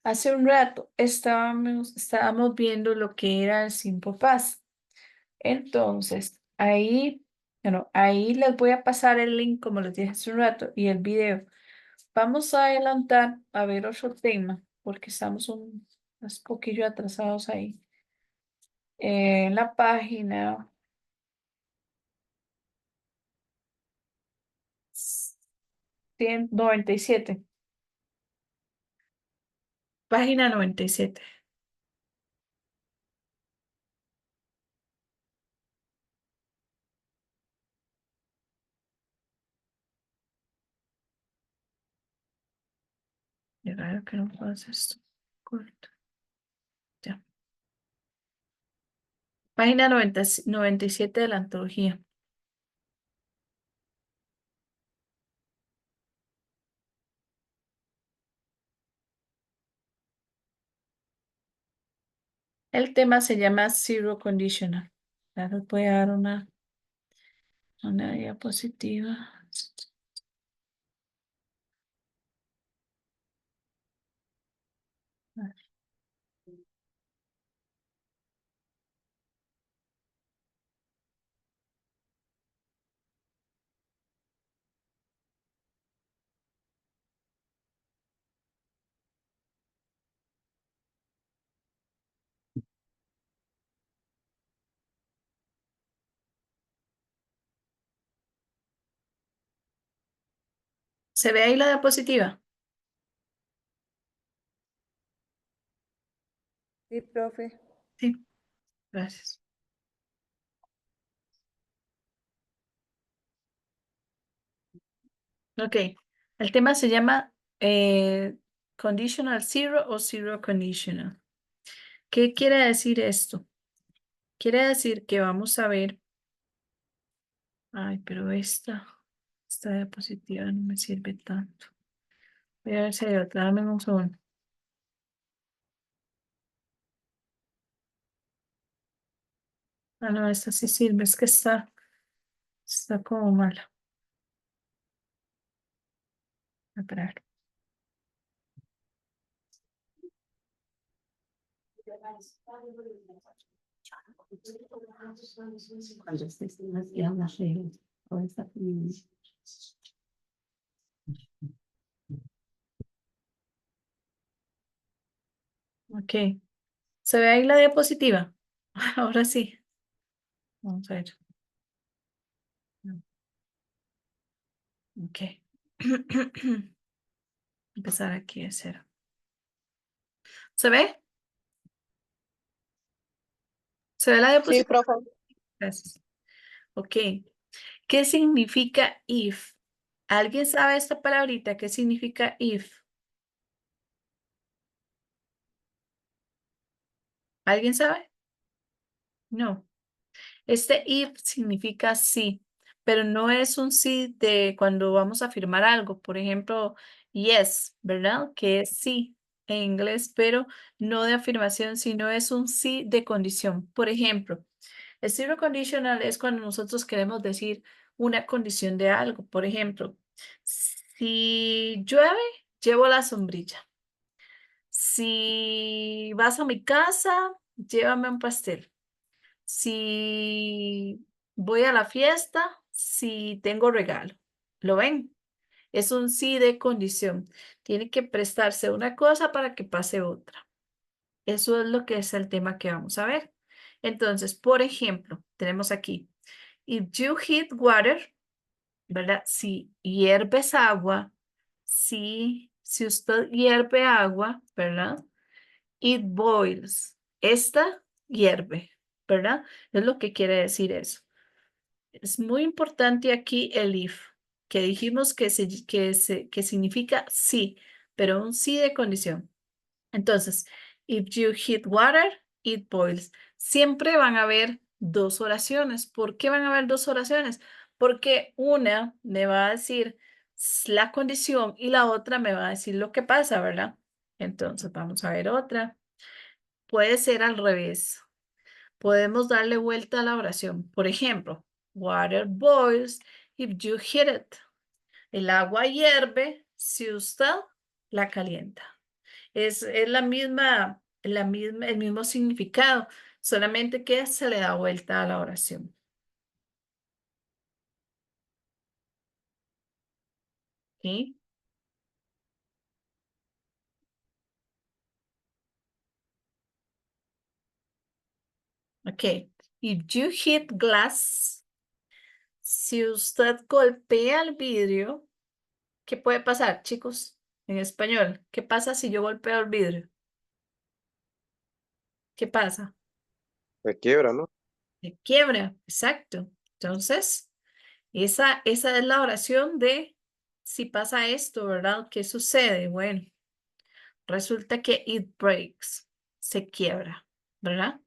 Hace un rato estábamos viendo lo que era el Simple Past. Entonces, ahí les voy a pasar el link, como les dije hace un rato, y el video. Vamos a adelantar a ver otro tema, porque estamos un poquillo atrasados ahí. En la página 97. Página 97. Qué raro que no puedo hacer esto. Corto. Ya. Página 97 de la antología. El tema se llama Zero Conditional. Ahora les voy a dar una diapositiva. ¿Se ve ahí la diapositiva? Sí, profe. Sí, gracias. Ok, el tema se llama Conditional Zero o Zero Conditional. ¿Qué quiere decir esto? Quiere decir que vamos a ver. Ay, pero esta diapositiva no me sirve tanto. Voy a ver si hay otra. Dame un segundo. Ah, no, esta sí sirve. Es que está como mala. A esperar. Cuando estés en las reglas o esta Ok. ¿Se ve ahí la diapositiva? Ahora sí. Vamos a ver. Ok. Empezar aquí de cero. ¿Se ve? ¿Se ve la Sí, diapositiva? profe. Gracias. Ok. ¿Qué significa if? ¿Alguien sabe esta palabrita? ¿Qué significa if? ¿Alguien sabe? No. Este if significa sí, pero no es un sí de cuando vamos a afirmar algo. Por ejemplo, yes, ¿verdad? Que es sí en inglés, pero no de afirmación, sino es un sí de condición. Por ejemplo, el zero conditional es cuando nosotros queremos decir una condición de algo. Por ejemplo, si llueve, llevo la sombrilla. Si vas a mi casa, llévame un pastel. Si voy a la fiesta, si tengo regalo. ¿Lo ven? Es un sí de condición. Tiene que prestarse una cosa para que pase otra. Eso es lo que es el tema que vamos a ver. Entonces, por ejemplo, tenemos aquí, if you heat water, ¿verdad? Si hierves agua, si usted hierve agua, ¿verdad? It boils. Esta hierve, ¿verdad? Es lo que quiere decir eso. Es muy importante aquí el if, que dijimos que significa sí, pero un sí de condición. Entonces, if you heat water, it boils. Siempre van a haber dos oraciones. ¿Por qué van a haber dos oraciones? Porque una me va a decir la condición y la otra me va a decir lo que pasa, ¿verdad? Entonces, vamos a ver otra. Puede ser al revés. Podemos darle vuelta a la oración. Por ejemplo, water boils if you heat it. El agua hierve si usted la calienta. Es el mismo significado, solamente que se le da vuelta a la oración. ¿Sí? Ok. If you hit glass, si usted golpea el vidrio, ¿qué puede pasar, chicos? En español, ¿qué pasa si yo golpeo el vidrio? ¿Qué pasa? Se quiebra, ¿no? Se quiebra, exacto. Entonces, esa es la oración de si pasa esto, ¿verdad? ¿Qué sucede? Bueno, resulta que it breaks, se quiebra, ¿verdad?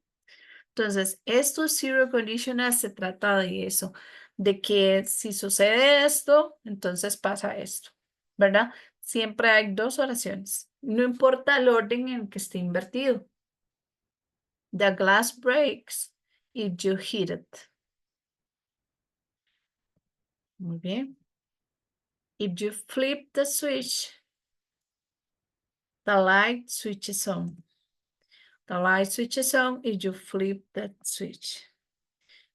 Entonces, esto zero conditional se trata de eso, de que si sucede esto, entonces pasa esto, ¿verdad? Siempre hay dos oraciones, no importa el orden en que esté invertido. The glass breaks if you hit it. Muy bien. If you flip the switch, the light switches on. The light switches on if you flip that switch.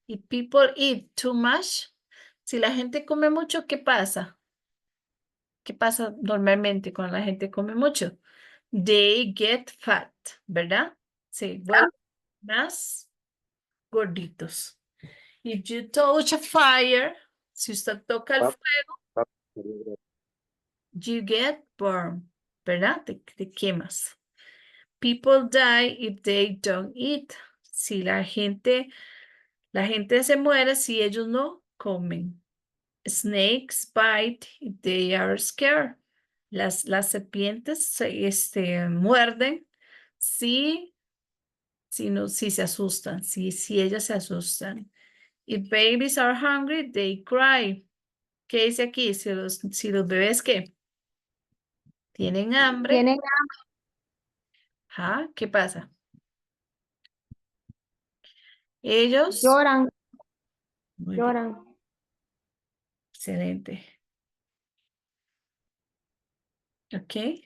If people eat too much, si la gente come mucho, ¿qué pasa? ¿Qué pasa normalmente cuando la gente come mucho? They get fat, ¿verdad? Se vuelven más gorditos. If you touch a fire, si usted toca el Pap, fuego, pap. you get burned, ¿verdad? Te quemas. People die if they don't eat. Si la gente se muere si ellos no comen. Snakes bite if they are scared. Las serpientes muerden si se asustan, si ellas se asustan. If babies are hungry, they cry. ¿Qué dice aquí? Si los bebés, ¿qué? Tienen hambre. Tienen ¿Ah? ¿Qué pasa? Ellos. lloran, Muy bien, lloran. excelente. Ok.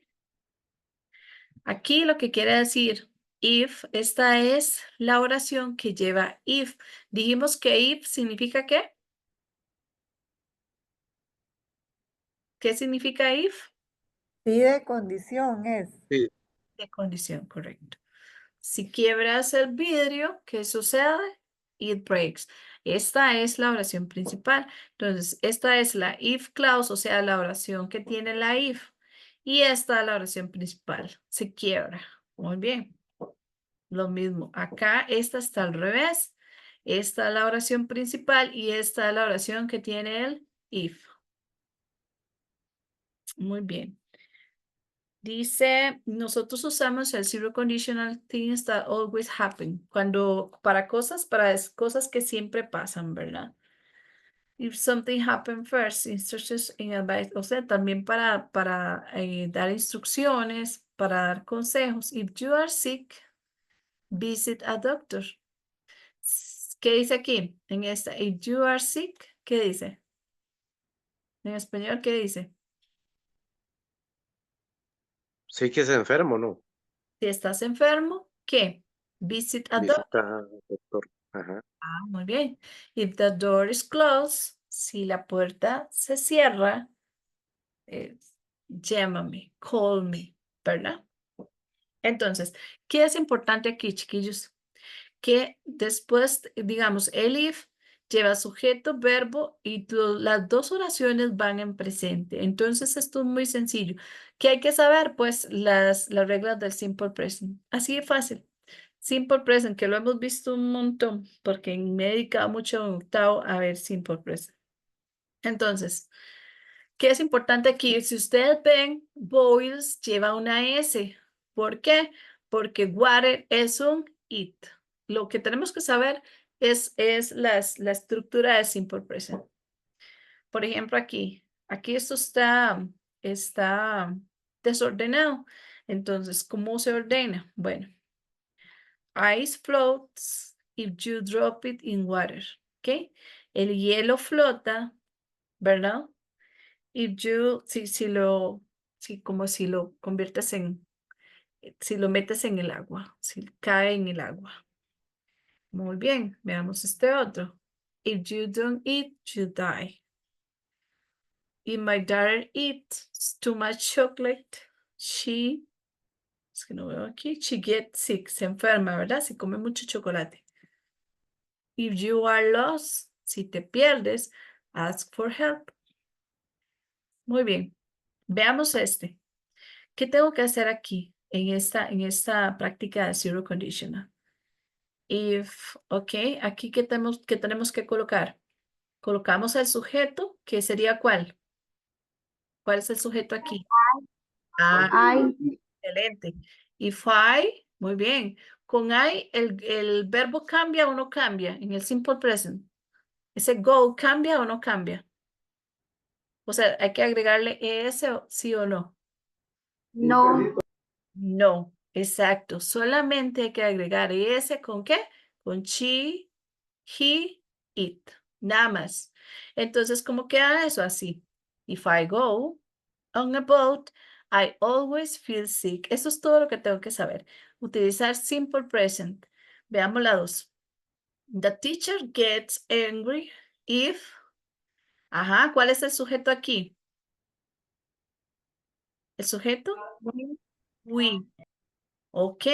Aquí lo que quiere decir if, esta es la oración que lleva if. Dijimos que if significa ¿qué? ¿Qué significa if? Sí, de condición es. Sí, De condición, correcto. Si quiebras el vidrio, ¿qué sucede? It breaks. Esta es la oración principal. Entonces, esta es la if clause, o sea, la oración que tiene la if. Y esta es la oración principal. Se quiebra. Muy bien. Lo mismo. Acá esta está al revés. Esta es la oración principal y esta es la oración que tiene el if. Muy bien. Dice, nosotros usamos el zero conditional things that always happen. Para cosas que siempre pasan, ¿verdad? If something happened first, instructions in advice. O sea, también para dar instrucciones, para dar consejos. If you are sick, visit a doctor. ¿Qué dice aquí? En esta, if you are sick, ¿qué dice? En español, ¿qué dice? sí que es enfermo, ¿no? Si estás enfermo, ¿qué? Visit a doctor. Visita al doctor. Ajá. Ah, muy bien. If the door is closed, si la puerta se cierra, eh, llámame, call me, ¿verdad? Entonces, ¿qué es importante aquí, chiquillos? Que después, digamos, el if lleva sujeto, verbo y las dos oraciones van en presente. Entonces, esto es muy sencillo. ¿Qué hay que saber? Pues las reglas del simple present. Así de fácil. Simple present, que lo hemos visto un montón, porque me he dedicado mucho en octavo a ver simple present. Entonces, ¿qué es importante aquí? Si ustedes ven, boils lleva una S. ¿Por qué? Porque water es un it. Lo que tenemos que saber es la estructura de simple present. Por ejemplo, aquí esto está desordenado. Entonces, ¿cómo se ordena? Bueno, ice floats if you drop it in water. ¿Ok? El hielo flota, ¿verdad? If you, como si lo conviertes si lo metes en el agua, si cae en el agua. Muy bien, veamos este otro. If you don't eat, you die. If my daughter eats too much chocolate, es que no veo aquí, she gets sick, se enferma, ¿verdad? Si come mucho chocolate. If you are lost, si te pierdes, ask for help. Muy bien, veamos este. ¿Qué tengo que hacer aquí en esta práctica de zero conditional? If, ok, aquí ¿qué tenemos que colocar? Colocamos el sujeto, que sería ¿cuál? ¿Cuál es el sujeto aquí? Excelente. If I, muy bien. Con I, el verbo cambia o no cambia en el simple present. ¿Ese go cambia o no cambia? O sea, hay que agregarle ES, sí o no. No. No, exacto. Solamente hay que agregar ES ¿con qué? Con she, he, it. Nada más. Entonces, ¿cómo queda eso? Así. If I go on a boat, I always feel sick. Eso es todo lo que tengo que saber. Utilizar simple present. Veamos la 2. The teacher gets angry if... Ajá, ¿cuál es el sujeto aquí? ¿El sujeto? We. Ok.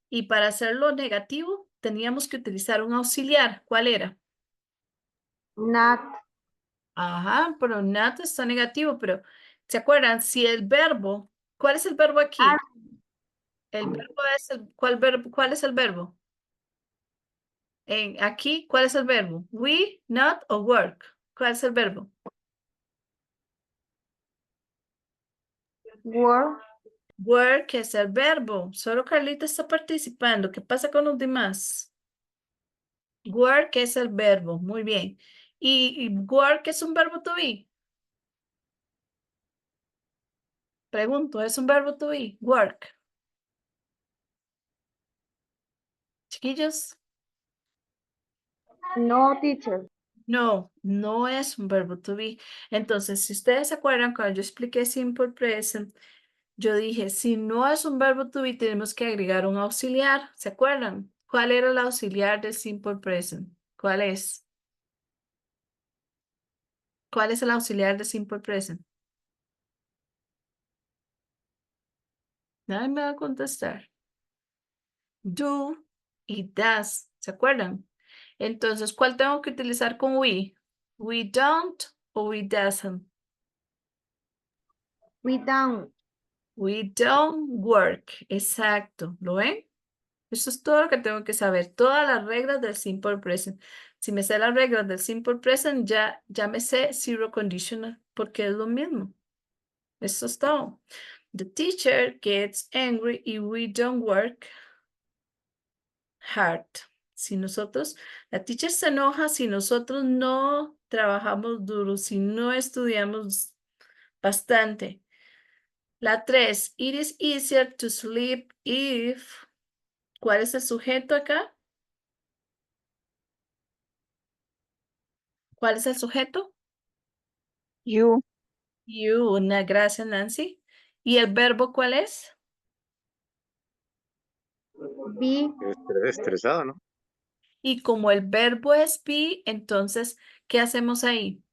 Y para hacerlo negativo, teníamos que utilizar un auxiliar. ¿Cuál era? Not. Ajá, pero not está negativo, pero ¿se acuerdan? Si el verbo, ¿cuál es el verbo aquí? Are. El verbo es ¿cuál es el verbo? Aquí, ¿cuál es el verbo? We, not o work. ¿Cuál es el verbo? Were. Work es el verbo. Solo Carlita está participando. ¿Qué pasa con los demás? Work es el verbo. Muy bien. ¿Y work es un verbo to be? Pregunto, ¿es un verbo to be? Work. Chiquillos. No, teacher. No, no es un verbo to be. Entonces, si ustedes se acuerdan, cuando yo expliqué simple present, yo dije, si no es un verbo to be, tenemos que agregar un auxiliar. ¿Se acuerdan? ¿Cuál era el auxiliar de simple present? ¿Cuál es? ¿Cuál es el auxiliar de simple present? Nadie me va a contestar. Do y does. ¿Se acuerdan? Entonces, ¿cuál tengo que utilizar con we? We don't o we doesn't. We don't. We don't work. Exacto. ¿Lo ven? Eso es todo lo que tengo que saber. Todas las reglas del simple present. Si me sé las reglas del simple present, ya me sé zero conditional, porque es lo mismo. Eso es todo. The teacher gets angry if we don't work hard. Si nosotros, la teacher se enoja si nosotros no trabajamos duro, si no estudiamos bastante. La 3, it is easier to sleep if... ¿Cuál es el sujeto acá? ¿Cuál es el sujeto? You. You, una gracias, Nancy. ¿Y el verbo cuál es? Be. Estresado, ¿no? Y como el verbo es be, entonces, ¿qué hacemos ahí?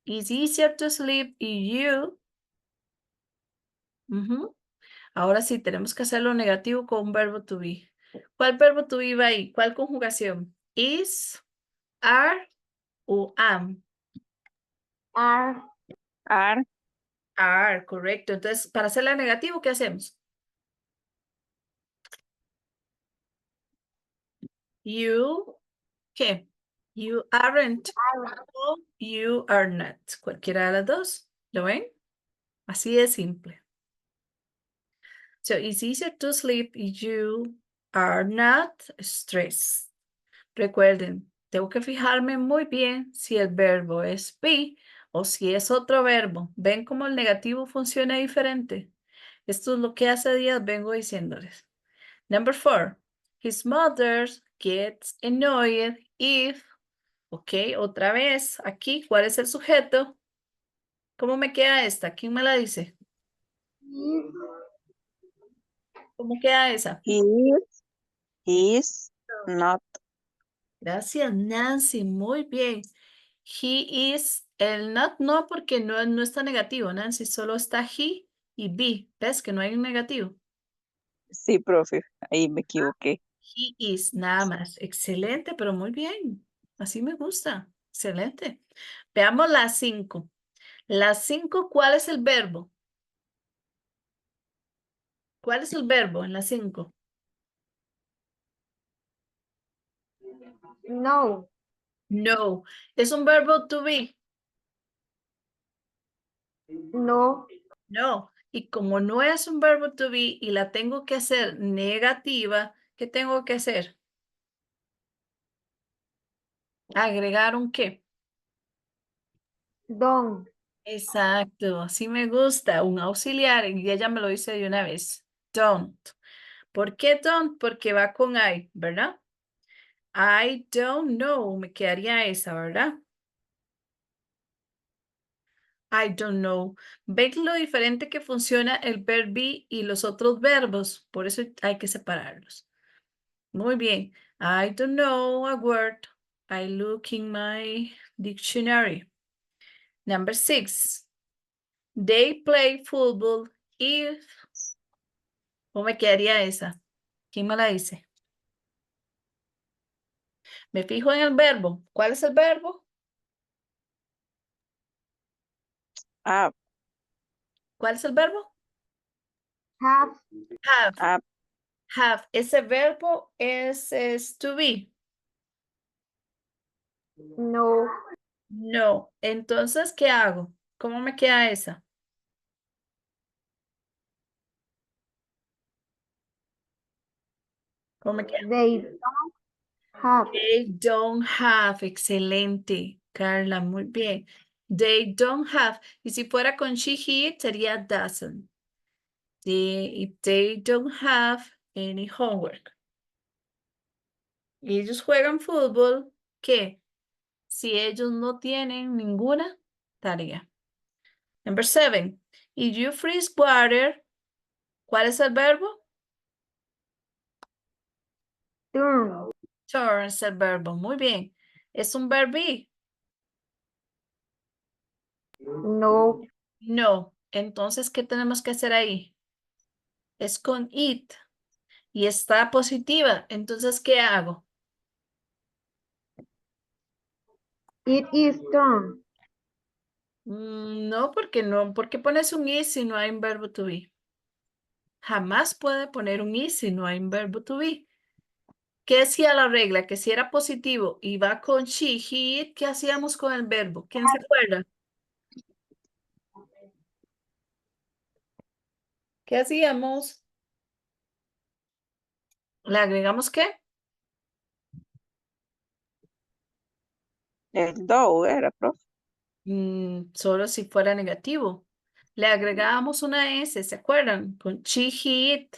It's easier to sleep if you. Ujú. Ahora sí, tenemos que hacerlo negativo con un verbo to be. ¿Cuál verbo to be va ahí? ¿Cuál conjugación? Is, are o am. Are. Are. Are, correcto. Entonces, para hacerla negativo, ¿qué hacemos? You, ¿qué? You aren't. O you are not. Cualquiera de las dos. ¿Lo ven? Así de simple. So it's easier to sleep if you are not stressed. Recuerden, tengo que fijarme muy bien si el verbo es be o si es otro verbo. ¿Ven cómo el negativo funciona diferente? Esto es lo que hace días vengo diciéndoles. Number 4. His mother gets annoyed if... Ok, otra vez. Aquí, ¿cuál es el sujeto? ¿Cómo me queda esta? ¿Quién me la dice? Is. ¿Cómo queda esa? He is not. Gracias, Nancy. Muy bien. He is, el not no porque no está negativo, Nancy. Solo está he y be. ¿Ves que no hay un negativo? Sí, profe, ahí me equivoqué. He is, nada más. Excelente, pero muy bien. Así me gusta. Excelente. Veamos las 5. Las 5, ¿cuál es el verbo? ¿Cuál es el verbo en las 5? No. No. ¿Es un verbo to be? No. No. Y como no es un verbo to be y la tengo que hacer negativa, ¿qué tengo que hacer? Agregar un qué. Don't. Exacto, así me gusta, un auxiliar, y ella me lo dice de una vez. Don't. ¿Por qué don't? Porque va con I, ¿verdad? I don't know, me quedaría esa, ¿verdad? I don't know. ¿Ven lo diferente que funciona el verb be y los otros verbos? Por eso hay que separarlos. Muy bien. I don't know a word. I look in my dictionary. Number 6. They play football if... ¿Cómo me quedaría esa? ¿Quién me la dice? Me fijo en el verbo. ¿Cuál es el verbo? Ah, ¿Cuál es el verbo? Have. Have. ah, Have. Ese verbo es to be. No. No. Entonces, ¿qué hago? ¿Cómo me queda esa? ¿Cómo me queda? They don't have. They don't have. Excelente, Carla. Muy bien. They don't have. Y si fuera con she, he, sería doesn't. If they don't have any homework. Y ellos juegan fútbol, ¿qué? Si ellos no tienen ninguna tarea. Number 7. If you freeze water, ¿cuál es el verbo? Turn. Turn es el verbo. Muy bien. ¿Es un verbo? No. No. Entonces, ¿qué tenemos que hacer ahí? Es con it y está positiva. Entonces, ¿qué hago? It is turn. No, porque no. ¿Por qué pones un is si no hay un verbo to be? Jamás puede poner un is si no hay un verbo to be. ¿Qué decía la regla? Que si era positivo y va con she, he, it, ¿qué hacíamos con el verbo? ¿Quién se acuerda? ¿Qué hacíamos? ¿Le agregamos qué? el do era, profe. Solo si fuera negativo. Le agregábamos una S, ¿se acuerdan? Con she, he, it.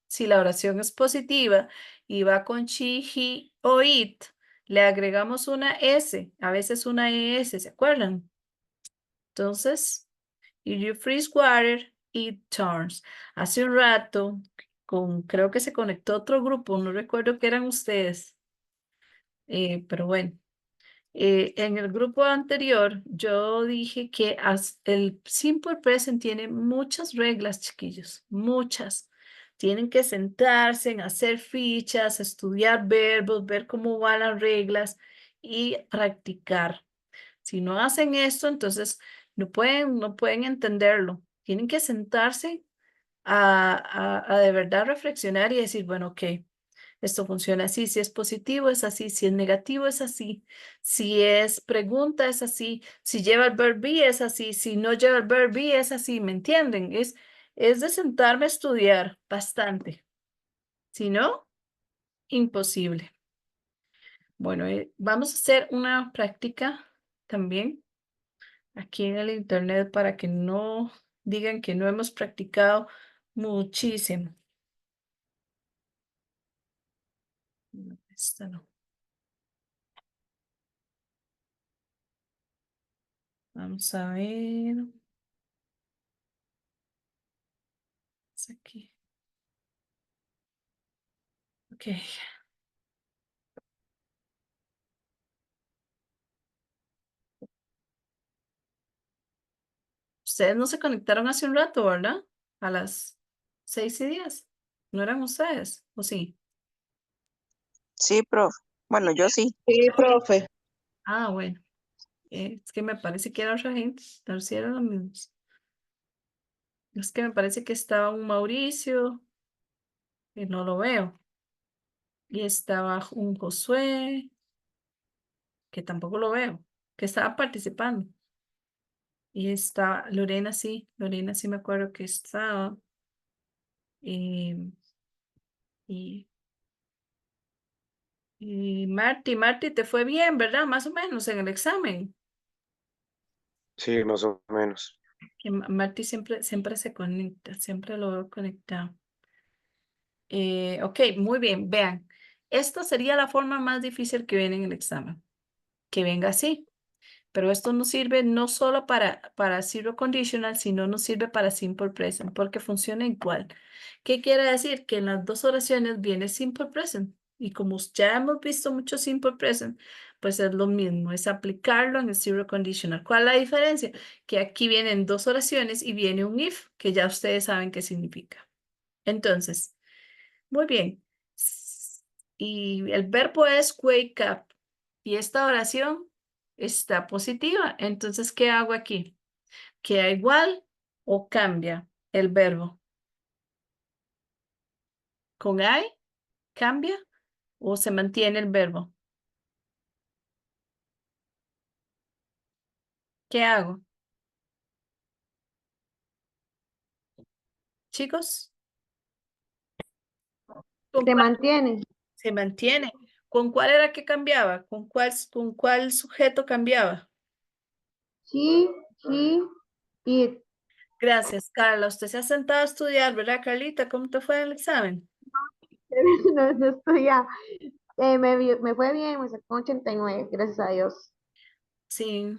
Si la oración es positiva y va con she, he o it, le agregamos una S, a veces una ES, ¿se acuerdan? Entonces, if you freeze water, it turns. Hace un rato, creo que se conectó otro grupo, no recuerdo que eran ustedes, pero bueno. En el grupo anterior, yo dije que el Simple Present tiene muchas reglas, chiquillos, muchas. Tienen que sentarse en hacer fichas, estudiar verbos, ver cómo van las reglas y practicar. Si no hacen esto, entonces no pueden entenderlo. Tienen que sentarse a de verdad reflexionar y decir, bueno, ok. Esto funciona así, si es positivo es así, si es negativo es así, si es pregunta es así, si lleva el verb be es así, si no lleva el verb be es así, ¿me entienden? Es de sentarme a estudiar bastante, si no, imposible. Bueno, vamos a hacer una práctica también aquí en el internet para que no digan que no hemos practicado muchísimo. No, esta no. Vamos a ver. Es aquí. Ok. Ustedes no se conectaron hace un rato, ¿verdad? A las 6:10. ¿No eran ustedes? ¿O sí? Sí, profe. Bueno, yo sí. Sí, profe. Ah, bueno. Es que me parece que era otra gente. Tal vez sí eran los mismos. Es que me parece que estaba un Mauricio, que no lo veo. Y estaba un Josué, que tampoco lo veo, que estaba participando. Y está Lorena sí me acuerdo que estaba. Y, y Marty, te fue bien, ¿verdad? Más o menos en el examen. Sí, más o menos. Que Marty siempre se conecta, siempre lo veo conectado. Ok, muy bien, vean. Esta sería la forma más difícil que viene en el examen. Que venga así. Pero esto nos sirve no solo para zero conditional, sino nos sirve para simple present, porque funciona igual. ¿Qué quiere decir? Que en las dos oraciones viene simple present. Y como ya hemos visto mucho simple present, pues es lo mismo, es aplicarlo en el zero conditional. ¿Cuál es la diferencia? Que aquí vienen dos oraciones y viene un if, que ya ustedes saben qué significa. Entonces, muy bien. Y el verbo es wake up. Y esta oración está positiva. Entonces, ¿qué hago aquí? ¿Queda igual o cambia el verbo? ¿Con I cambia o se mantiene el verbo? ¿Qué hago? Chicos, ¿con Se cuál mantiene. se mantiene? ¿Con cuál era que cambiaba? ¿Con cuál sujeto cambiaba? She, he, it. Gracias, Carla. Usted se ha sentado a estudiar, ¿verdad, Carlita? ¿Cómo te fue en el examen? No estoy ya. Me fue bien, me sacó 89, gracias a Dios. Sí.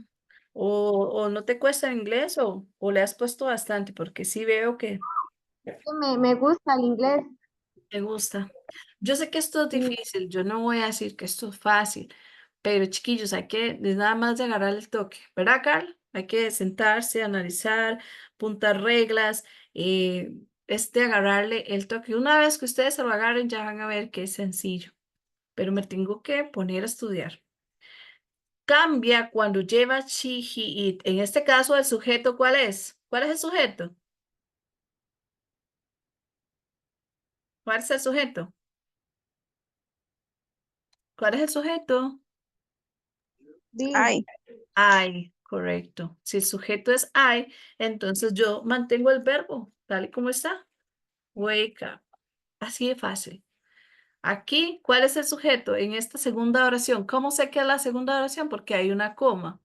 O no te cuesta inglés o le has puesto bastante, porque sí veo que Me gusta el inglés. te gusta. Yo sé que esto es Sí. difícil, yo no voy a decir que esto es fácil, pero chiquillos, es nada más de agarrar el toque, ¿verdad, Carl? Hay que sentarse, analizar, puntar reglas, agarrarle el toque. Una vez que ustedes se lo agarren, ya van a ver que es sencillo, pero me tengo que poner a estudiar. Cambia cuando lleva she, he, it. En este caso, el sujeto, ¿cuál es? ¿Cuál es el sujeto? ¿Cuál es el sujeto? ¿Cuál es el sujeto? Be. Ay, I, correcto. Si el sujeto es I, entonces yo mantengo el verbo tal y como está. Wake up. Así de fácil. Aquí, ¿cuál es el sujeto en esta segunda oración? ¿Cómo sé que es la segunda oración? Porque hay una coma.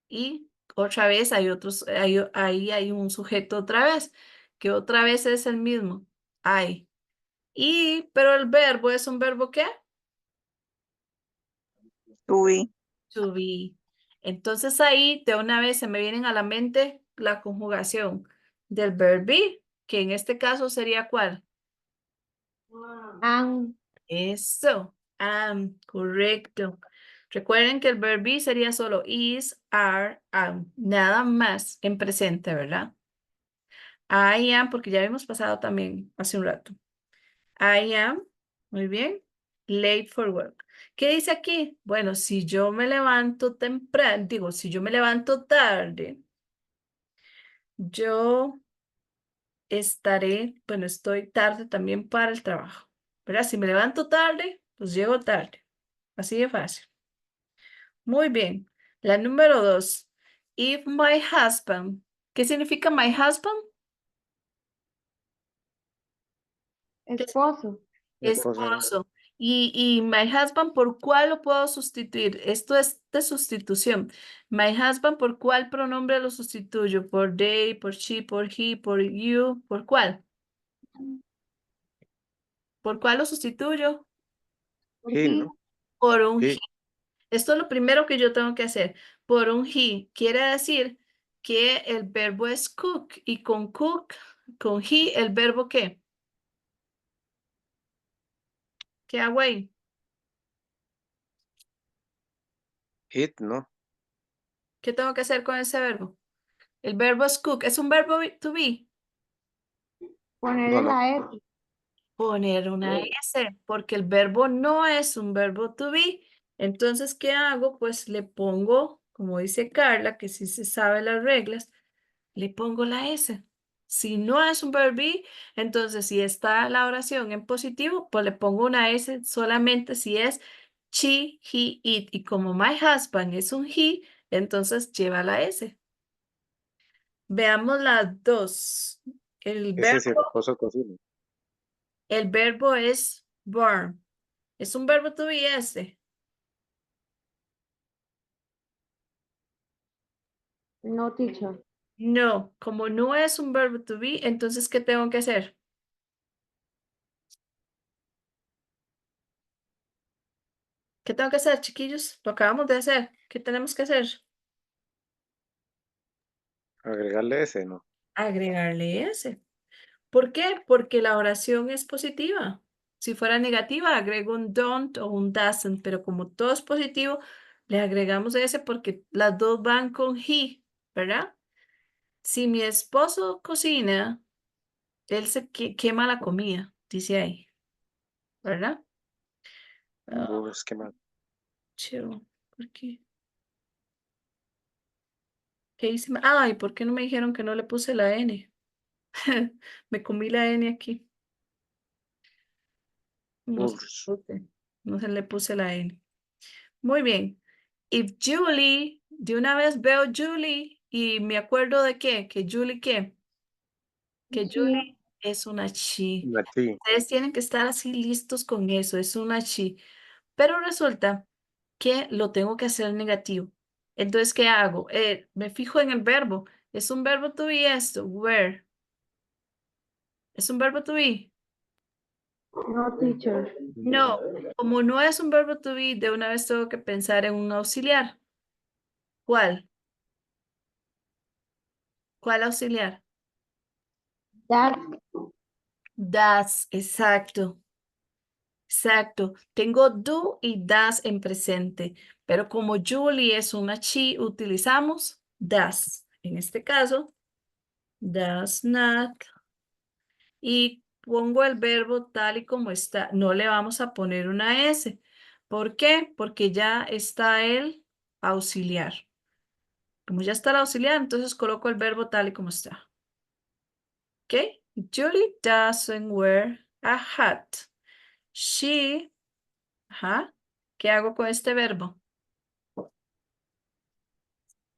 Y otra vez ahí hay un sujeto otra vez, que otra vez es el mismo. I. Pero el verbo es un verbo ¿qué? to be. To be. Entonces ahí de una vez se me vienen a la mente la conjugación del verbo be, que en este caso sería ¿cuál? Am. Eso. Am, correcto. Recuerden que el verbo be sería solo is, are, am, nada más en presente, ¿verdad? I am, porque ya habíamos pasado también hace un rato. I am, muy bien, late for work. ¿Qué dice aquí? Bueno, si yo me levanto temprano, digo, si yo me levanto tarde, yo bueno, estoy tarde también para el trabajo, ¿verdad? Si me levanto tarde, pues llego tarde. Así de fácil. Muy bien. La número 2. If my husband. ¿Qué significa my husband? Esposo. Esposo, ¿no? Esposo. Y my husband, ¿por cuál lo puedo sustituir? Esto es de sustitución. My husband, ¿por cuál pronombre lo sustituyo? ¿Por they, por she, por he, por you? ¿Por cuál? ¿Por cuál lo sustituyo? Por He, he. ¿no? Por un he. He. Esto es lo primero que yo tengo que hacer. Por un he. Quiere decir que el verbo es cook. Y con he, ¿el verbo qué? ¿Qué hago ahí? Eat, ¿no? ¿Qué tengo que hacer con ese verbo? El verbo es cook. ¿Es un verbo to be? Ponerle No, no. la S. Poner una S, porque el verbo no es un verbo to be. Entonces, ¿qué hago? Pues le pongo, como dice Carla, que sí se sabe las reglas, le pongo la S. Si no es un verbo be, entonces si está la oración en positivo, pues le pongo una S solamente si es she, he, it. Y como my husband es un he, entonces lleva la S. Veamos las dos. El Ese es el verbo, esposo cocina. el verbo es burn. ¿Es un verbo to be ese? No, teacher. No, como no es un verbo to be, entonces ¿qué tengo que hacer? ¿Qué tengo que hacer, chiquillos? Lo acabamos de hacer. ¿Qué tenemos que hacer? Agregarle ese, ¿no? Agregarle ese. ¿Por qué? Porque la oración es positiva. Si fuera negativa, agrego un don't o un doesn't, pero como todo es positivo, le agregamos ese porque las dos van con he, ¿verdad? Si mi esposo cocina, él se quema la comida, dice ahí, ¿verdad? Ah, Es que mal. chido. ¿Por qué? ¿Qué hice? Ay, ¿por qué no me dijeron que no le puse la N? Me comí la N aquí. No se le Burrs. puse, no se le puse la N. Muy bien. If Julie, de una vez veo Julie y me acuerdo de qué, que Julie qué, que Sí. Julie es una she. Una T. Ustedes tienen que estar así listos con eso, es una she. Pero resulta que lo tengo que hacer negativo. Entonces, ¿qué hago? Me fijo en el verbo. ¿Es un verbo to be esto? Where? ¿Es un verbo to be? No, teacher. No, como no es un verbo to be, de una vez tengo que pensar en un auxiliar. ¿Cuál? ¿Cuál auxiliar? That. Das, exacto. Exacto. Tengo do y das en presente, pero como Julie es una she, utilizamos das. En este caso, does not. Y pongo el verbo tal y como está. No le vamos a poner una S. ¿Por qué? Porque ya está el auxiliar. Como ya está el auxiliar, entonces coloco el verbo tal y como está. ¿Ok? Julie doesn't wear a hat. She, ajá. ¿Qué hago con este verbo?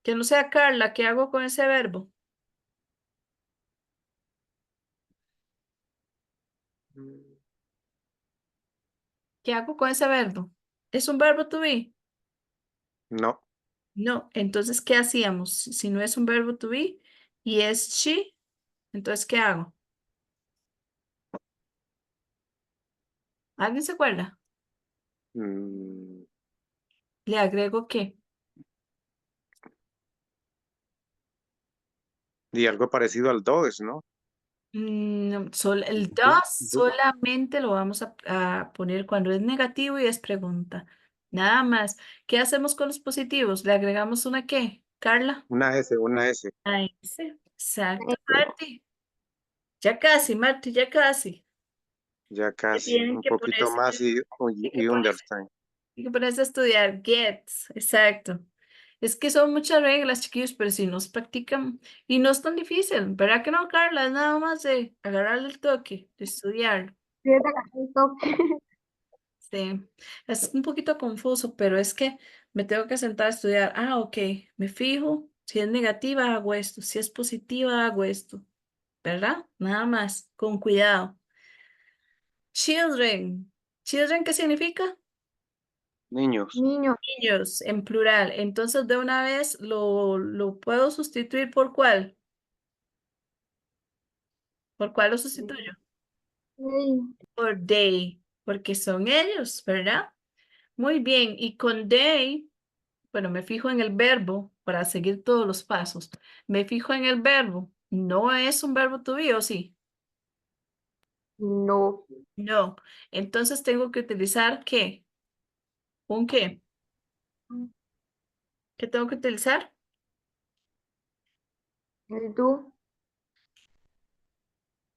Que no sea Carla, ¿qué hago con ese verbo? ¿Qué hago con ese verbo? ¿Es un verbo to be? No. No. Entonces, ¿qué hacíamos? Si no es un verbo to be y es she, entonces, ¿qué hago? ¿Alguien se acuerda? Mm, ¿Le agrego qué? y algo parecido al does, ¿no? El Do- does do- solamente lo vamos a poner cuando es negativo y es pregunta. Nada más. ¿Qué hacemos con los positivos? ¿Le agregamos una qué? Carla. Una S, una S. Ahí sí. Exacto, Marti. Ya casi, Marti, ya casi. Ya casi. Tienen Un que poquito ponerse, más tienen que y ponerse, understand. tienen que ponerse a estudiar. Gets, exacto. Es que son muchas reglas, chiquillos, pero si nos practican, y no es tan difícil, ¿verdad que no, Carla? Es nada más de agarrarle el toque, de estudiar. Sí, es de agarrar el toque. Sí, es un poquito confuso, pero es que me tengo que sentar a estudiar. Ah, ok, me fijo, si es negativa hago esto, si es positiva hago esto, ¿verdad? Nada más, con cuidado. Children, children, ¿qué significa? Niños. Niño. Niños, en plural. Entonces, de una vez lo puedo sustituir por ¿cuál? ¿Por cuál lo sustituyo? Sí. Por they, porque son ellos, ¿verdad? Muy bien, y con they, bueno, me fijo en el verbo para seguir todos los pasos. Me fijo en el verbo. No es un verbo to be, ¿o sí? No. No. Entonces tengo que utilizar ¿qué? ¿Un qué? ¿Qué tengo que utilizar? El do.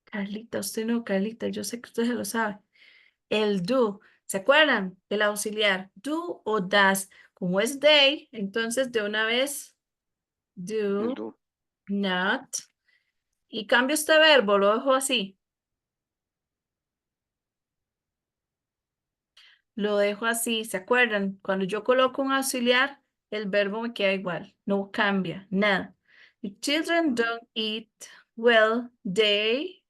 Carlita, usted no, Carlita, yo sé que usted se lo sabe. El do. ¿Se acuerdan? El auxiliar. Do o does. Como es they, entonces de una vez El do, do. not. Y cambio este verbo, lo dejo así. Lo dejo así, ¿se acuerdan? Cuando yo coloco un auxiliar, el verbo me queda igual, no cambia, nada. The children don't eat well, they,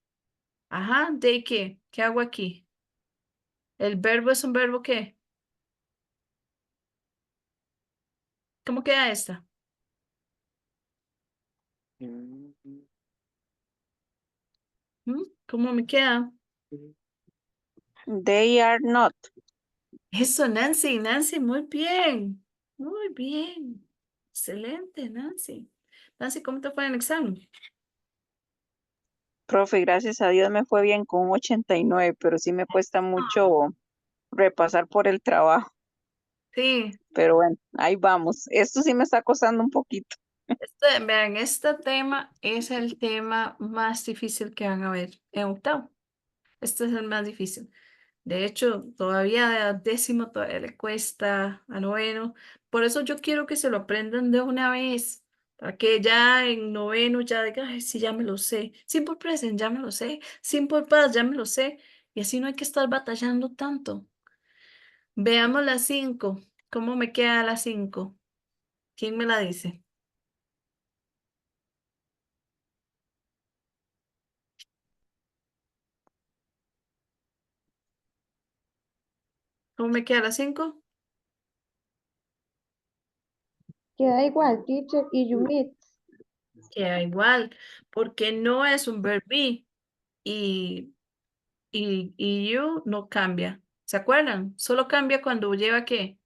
ajá, they qué, ¿qué hago aquí? El verbo es un verbo ¿qué? ¿Cómo queda esta? ¿Mm? ¿Cómo me queda? They are not. Eso, Nancy, Nancy, muy bien, muy bien. Excelente, Nancy. Nancy, ¿cómo te fue en el examen? Profe, gracias a Dios me fue bien con un 89, pero sí me cuesta mucho repasar por el trabajo. Sí, Pero bueno, ahí vamos. Esto sí me está costando un poquito. vean, este tema es el tema más difícil que van a ver en octavo. Este es el más difícil. De hecho, todavía a décimo todavía le cuesta, a noveno. Por eso yo quiero que se lo aprendan de una vez, para que ya en noveno ya digan, ay, sí, ya me lo sé. Simple present, ya me lo sé. Simple past, ya me lo sé. Y así no hay que estar batallando tanto. Veamos las 5. ¿Cómo me queda las 5? ¿Quién me la dice? ¿Cómo me queda las 5? Queda igual, teacher, y you meet. Queda igual, porque no es un verb be y, y you no cambia. ¿Se acuerdan? Solo cambia cuando lleva qué?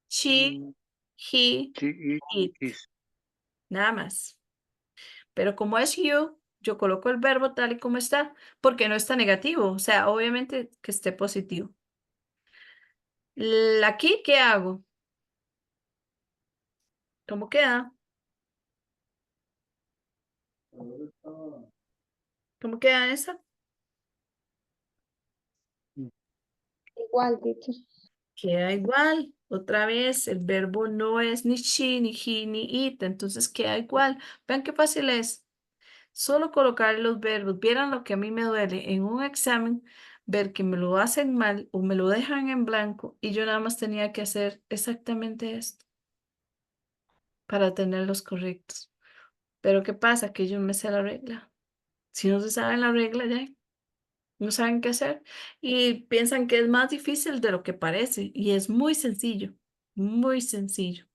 She, he, She it. is. Nada más. Pero como es you, yo coloco el verbo tal y como está, porque no está negativo. O sea, obviamente que esté positivo. Aquí, ¿qué hago? ¿Cómo queda? ¿Cómo queda esa? Igual, teacher. Queda igual. Otra vez, el verbo no es ni she, ni he, ni it. Entonces queda igual. Vean qué fácil es. Solo colocar los verbos. Vieran lo que a mí me duele en un examen, ver que me lo hacen mal o me lo dejan en blanco y yo nada más tenía que hacer exactamente esto para tenerlos correctos. Pero ¿qué pasa? Que yo no me sé la regla. Si no se sabe la regla, ya no saben qué hacer y piensan que es más difícil de lo que parece y es muy sencillo, muy sencillo.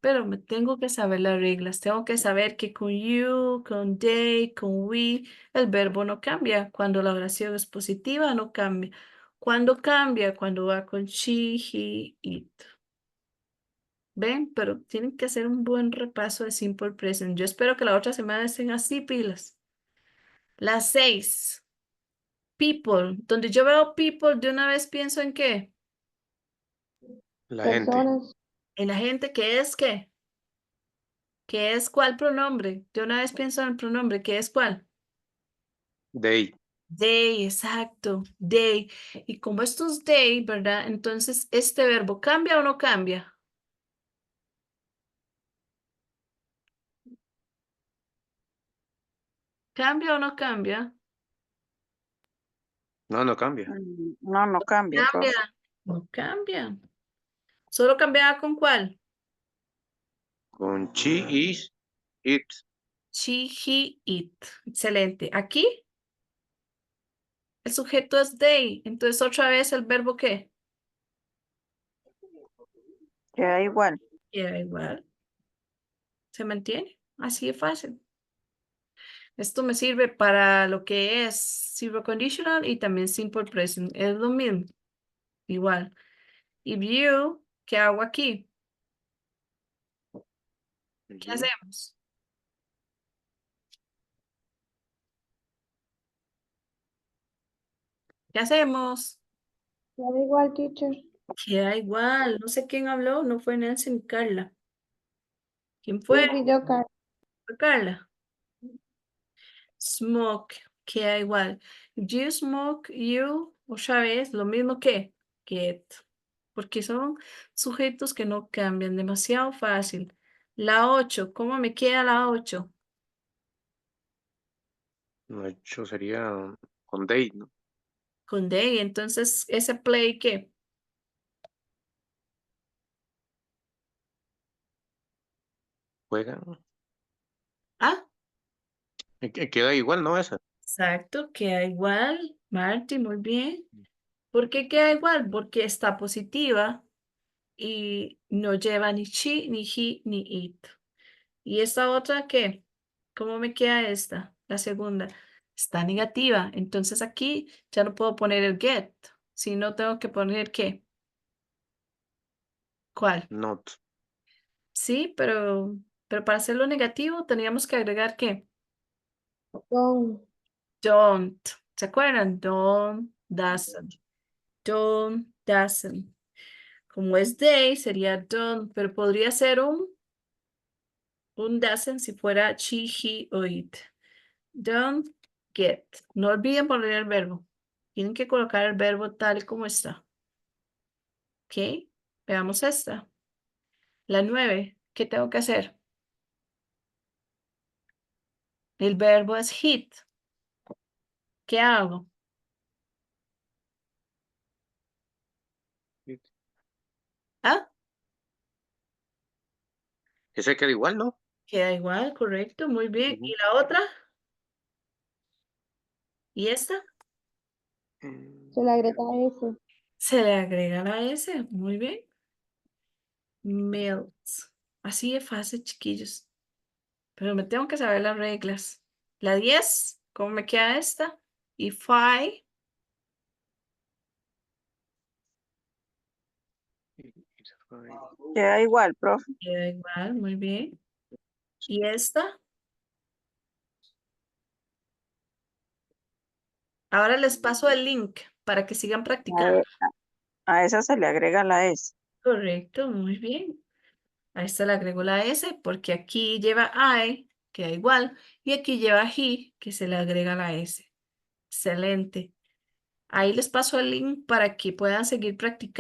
Pero me tengo que saber las reglas, tengo que saber que con you, con they, con we, el verbo no cambia. Cuando la oración es positiva, no cambia. ¿Cuándo cambia? Cuando va con she, he, it. ¿Ven? Pero tienen que hacer un buen repaso de simple present. Yo espero que la otra semana estén así pilas. Las 6. People. Donde yo veo people, de una vez pienso en qué. La gente. Personas. En la gente que es qué. ¿Qué es cuál pronombre? De una vez pienso en el pronombre. ¿Qué es cuál? They. They, exacto, they. Y como esto es they, ¿verdad? Entonces, ¿este verbo cambia o no cambia? ¿Cambia o no cambia? No, no cambia. No, no cambia, Cambia, profe. no cambia. ¿Solo cambiaba con cuál? Con she is, it. She, he, it. Excelente. Aquí el sujeto es they. Entonces, otra vez el verbo ¿qué? Queda igual. Queda igual. ¿Se mantiene? Así de fácil. Esto me sirve para lo que es zero conditional y también simple present. Es lo mismo. Igual. Y view, ¿qué hago aquí? ¿Qué You. hacemos? ¿Qué hacemos? Da igual, teacher. Queda igual. No sé quién habló. No fue Nancy ni Carla. ¿Quién fue? Sí, fui yo, Carla. Fue Carla. Smoke. Queda igual. You smoke, you, otra vez, lo mismo que get. Porque son sujetos que no cambian. Demasiado fácil. La 8. ¿Cómo me queda la 8? De hecho, sería con they, ¿no? Con they. Entonces, ese play, ¿qué? Juegan. Ah, Queda igual, ¿no? Esa. exacto. Queda igual. Marty, muy bien. ¿Por qué queda igual? Porque está positiva y no lleva ni she, ni he, ni it. ¿Y esta otra qué? ¿Cómo me queda esta? La segunda. Está negativa. Entonces aquí ya no puedo poner el get. Si no tengo que poner qué. ¿Cuál? Not. Sí, pero para hacerlo negativo teníamos que agregar qué. Con Don't. ¿Se acuerdan? Don't, doesn't. Don't, doesn't. Como es they, sería don't, pero podría ser un doesn't si fuera she, he o it. Don't get. No olviden poner el verbo. Tienen que colocar el verbo tal como está. ¿Ok? Veamos esta. La 9. ¿Qué tengo que hacer? El verbo es hit. ¿Qué hago? ¿Ah? Ese queda igual, ¿no? Queda igual, correcto, muy bien. Ujú. ¿Y la otra? ¿Y esta? Mm, se le agrega ese. Se le agrega la S. Muy bien. Melts. Así de fácil, chiquillos. Pero me tengo que saber las reglas. La 10, ¿cómo me queda esta? Y 5, Queda igual, profe. queda igual, muy bien. ¿Y esta? Ahora les paso el link para que sigan A, practicando. e- a esa se le agrega la S. Correcto, muy bien. A esta le agrego la S porque aquí lleva I, queda igual, y aquí lleva he, que se le agrega la S. Excelente. Ahí les paso el link para que puedan seguir practicando.